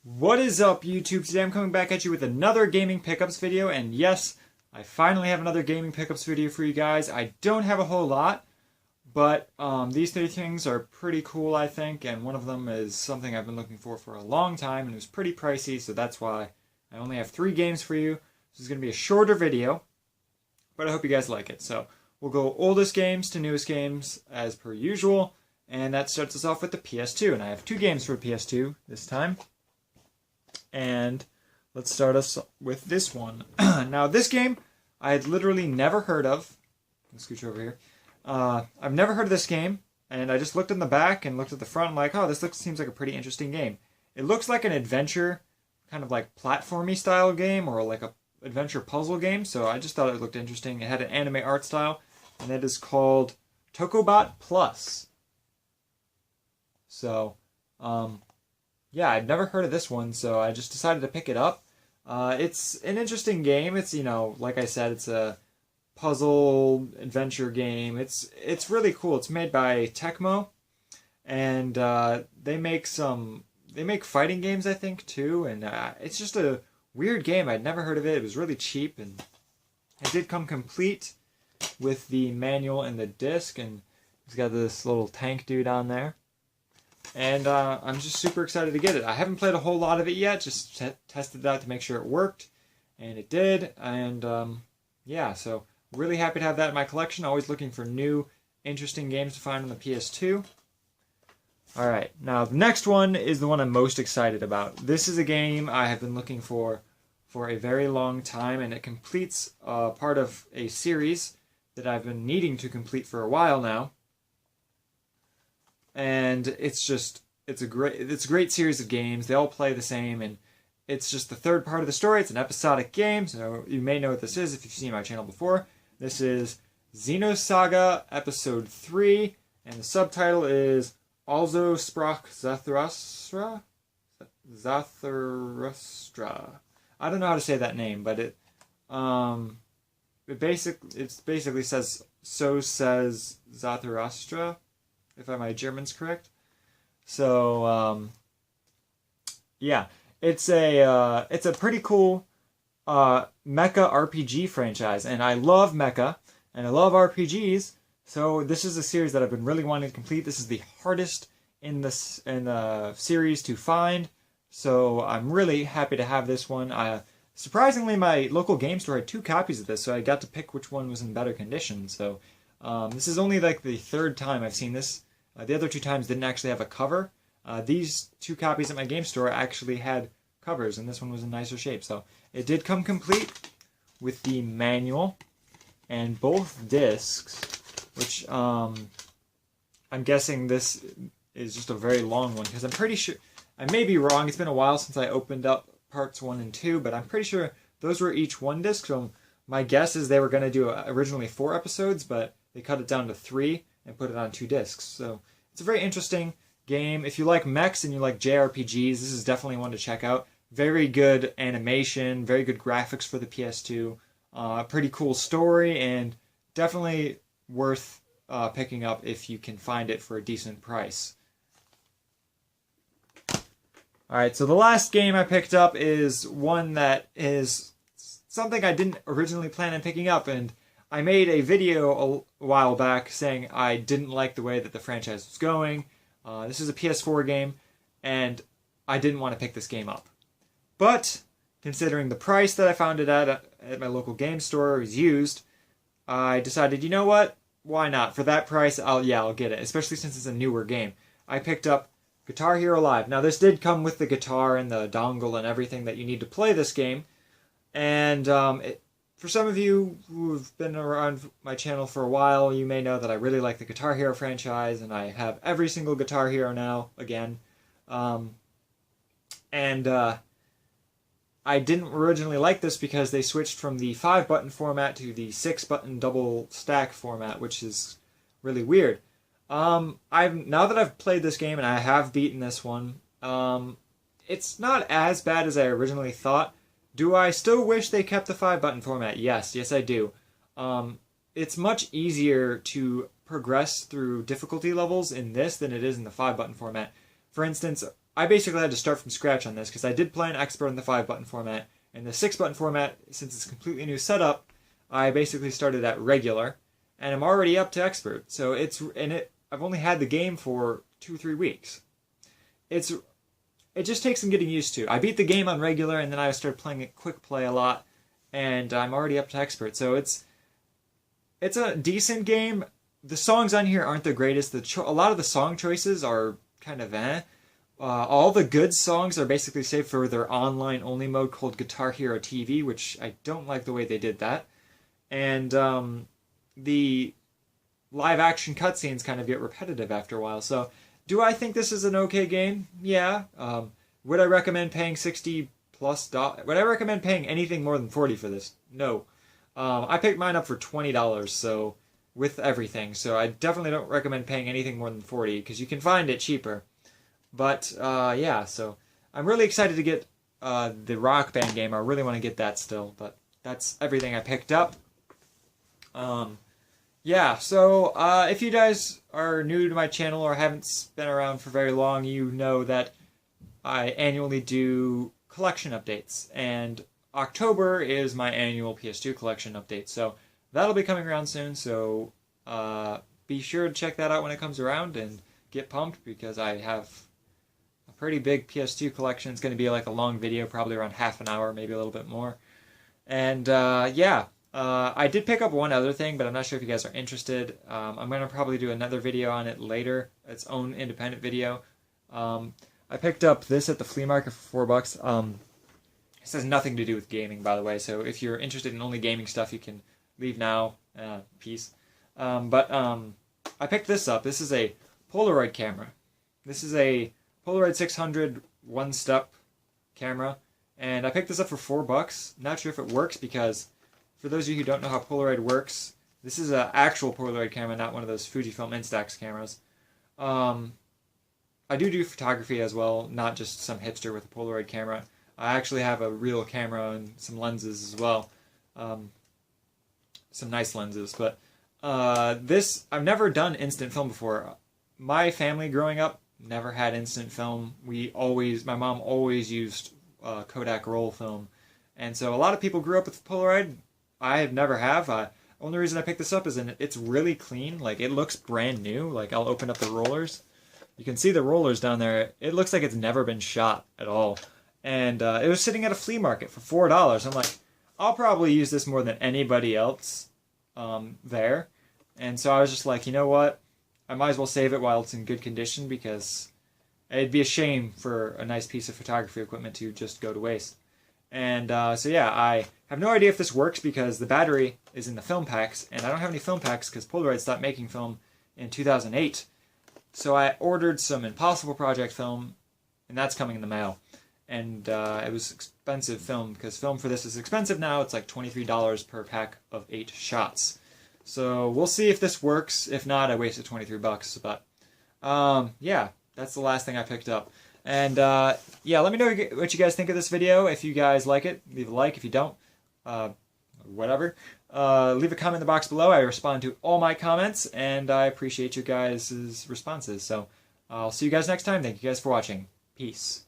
What is up, YouTube? Today I'm coming back at you with another gaming pickups video, and yes, I finally have another gaming pickups video for you guys. I don't have a whole lot, but these three things are pretty cool, I think, and one of them is something I've been looking for a long time, and it was pretty pricey, so that's why I only have 3 games for you. This is going to be a shorter video, but I hope you guys like it. So we'll go oldest games to newest games as per usual, and that starts us off with the PS2, and I have 2 games for PS2 this time. And let's start us with this one. Now, this game I had literally never heard of. Let's scooch over here. I've never heard of this game, and I just looked in the back and looked at the front. I'm like, oh, seems like a pretty interesting game. It looks like an adventure, kind of like platformy style game, or like a adventure puzzle game. So I just thought it looked interesting. It had an anime art style, and it is called Tokobot Plus. So, yeah, I'd never heard of this one, so I just decided to pick it up. It's an interesting game. It's, like I said, it's a puzzle adventure game. It's really cool. It's made by Tecmo, and they make fighting games, I think, too. And it's just a weird game. I'd never heard of it. It was really cheap, and it did come complete with the manual and the disc, and it's got this little tank dude on there. And I'm just super excited to get it. I haven't played a whole lot of it yet, just tested it out to make sure it worked, and it did. And yeah, so really happy to have that in my collection. Always looking for new, interesting games to find on the PS2. Alright, now the next one is the one I'm most excited about. This is a game I have been looking for a very long time, and it completes part of a series that I've been needing to complete for a while now. And it's a great series of games. They all play the same, and it's just the third part of the story. It's an episodic game, so you may know what this is if you've seen my channel before. This is Xenosaga Episode 3, and the subtitle is Also Sprach Zarathustra? Zarathustra. I don't know how to say that name, but it basically says, so says Zarathustra, if my German's correct. So, yeah, it's a pretty cool mecha RPG franchise, and I love mecha, and I love RPGs, so this is a series that I've been really wanting to complete. This is the hardest in the series to find, so I'm really happy to have this one. Surprisingly, my local game store had 2 copies of this, so I got to pick which one was in better condition, so this is only like the 3rd time I've seen this. The other 2 times didn't actually have a cover. These 2 copies at my game store actually had covers, and this one was in nicer shape. So it did come complete with the manual and both discs, which I'm guessing this is just a very long one, because I'm pretty sure, I may be wrong, it's been a while since I opened up parts 1 and 2, but I'm pretty sure those were each 1 disc, so my guess is they were going to do originally 4 episodes, but they cut it down to 3 and put it on 2 discs. So it's a very interesting game. If you like mechs and you like JRPGs, this is definitely one to check out. Very good animation, very good graphics for the PS2, pretty cool story, and definitely worth picking up if you can find it for a decent price. Alright, so the last game I picked up is one that is something I didn't originally plan on picking up, and I made a video a while back saying I didn't like the way that the franchise was going. This is a PS4 game, and I didn't want to pick this game up. But, considering the price that I found it at my local game store, it was used, I decided, you know what? Why not? For that price, I'll get it, especially since it's a newer game. I picked up Guitar Hero Live. Now, this did come with the guitar and the dongle and everything that you need to play this game, and for some of you who've been around my channel for a while, you may know that I really like the Guitar Hero franchise, and I have every single Guitar Hero now, again. I didn't originally like this because they switched from the 5-button format to the 6-button double stack format, which is really weird. Now that I've played this game, and I have beaten this one, it's not as bad as I originally thought. Do I still wish they kept the 5-button format? Yes, I do. It's much easier to progress through difficulty levels in this than it is in the 5-button format. For instance, I basically had to start from scratch on this because I did play an expert in the 5-button format. In the 6-button format, since it's a completely new setup, I basically started at regular, and I'm already up to expert. So I've only had the game for 2-3 weeks. It just takes some getting used to. I beat the game on regular, and then I started playing it quick play a lot, and I'm already up to expert. So it's a decent game. The songs on here aren't the greatest. A lot of the song choices are kind of eh. All the good songs are basically saved for their online-only mode called Guitar Hero TV, which I don't like the way they did that. And the live-action cutscenes kind of get repetitive after a while. So, do I think this is an okay game? Yeah. Would I recommend paying $60+? Would I recommend paying anything more than $40 for this? No. I picked mine up for $20, so with everything. So I definitely don't recommend paying anything more than $40 because you can find it cheaper. But yeah, so I'm really excited to get the Rock Band game. I really want to get that still, but that's everything I picked up. Yeah, so if you guys are new to my channel or haven't been around for very long, you know that I annually do collection updates, and October is my annual PS2 collection update, so that'll be coming around soon, so be sure to check that out when it comes around and get pumped because I have a pretty big PS2 collection. It's going to be like a long video, probably around half an hour, maybe a little bit more. And yeah, I did pick up one other thing, but I'm not sure if you guys are interested. I'm going to probably do another video on it later, its own independent video. I picked up this at the flea market for $4. This has nothing to do with gaming, by the way, so if you're interested in only gaming stuff, you can leave now. Peace. I picked this up. This is a Polaroid camera. This is a Polaroid 600 one-step camera, and I picked this up for $4. Not sure if it works because, for those of you who don't know how Polaroid works, this is an actual Polaroid camera, not one of those Fujifilm Instax cameras. I do photography as well, not just some hipster with a Polaroid camera. I actually have a real camera and some lenses as well. Some nice lenses, but I've never done instant film before. My family growing up never had instant film. My mom always used Kodak roll film, and so a lot of people grew up with Polaroid. I have never have. Only reason I picked this up is it's really clean. Like, it looks brand new. Like, I'll open up the rollers. You can see the rollers down there. It looks like it's never been shot at all. And it was sitting at a flea market for $4. I'm like, I'll probably use this more than anybody else there. And so I was just like, you know what? I might as well save it while it's in good condition because it'd be a shame for a nice piece of photography equipment to just go to waste. And so yeah, I have no idea if this works because the battery is in the film packs, and I don't have any film packs because Polaroid stopped making film in 2008. So I ordered some Impossible Project film, and that's coming in the mail. And it was expensive film because film for this is expensive now. It's like $23 per pack of 8 shots. So we'll see if this works. If not, I wasted $23. But yeah, that's the last thing I picked up. And yeah, let me know what you guys think of this video. If you guys like it, leave a like. If you don't, whatever. Leave a comment in the box below. I respond to all my comments, and I appreciate you guys' responses. So I'll see you guys next time. Thank you guys for watching. Peace.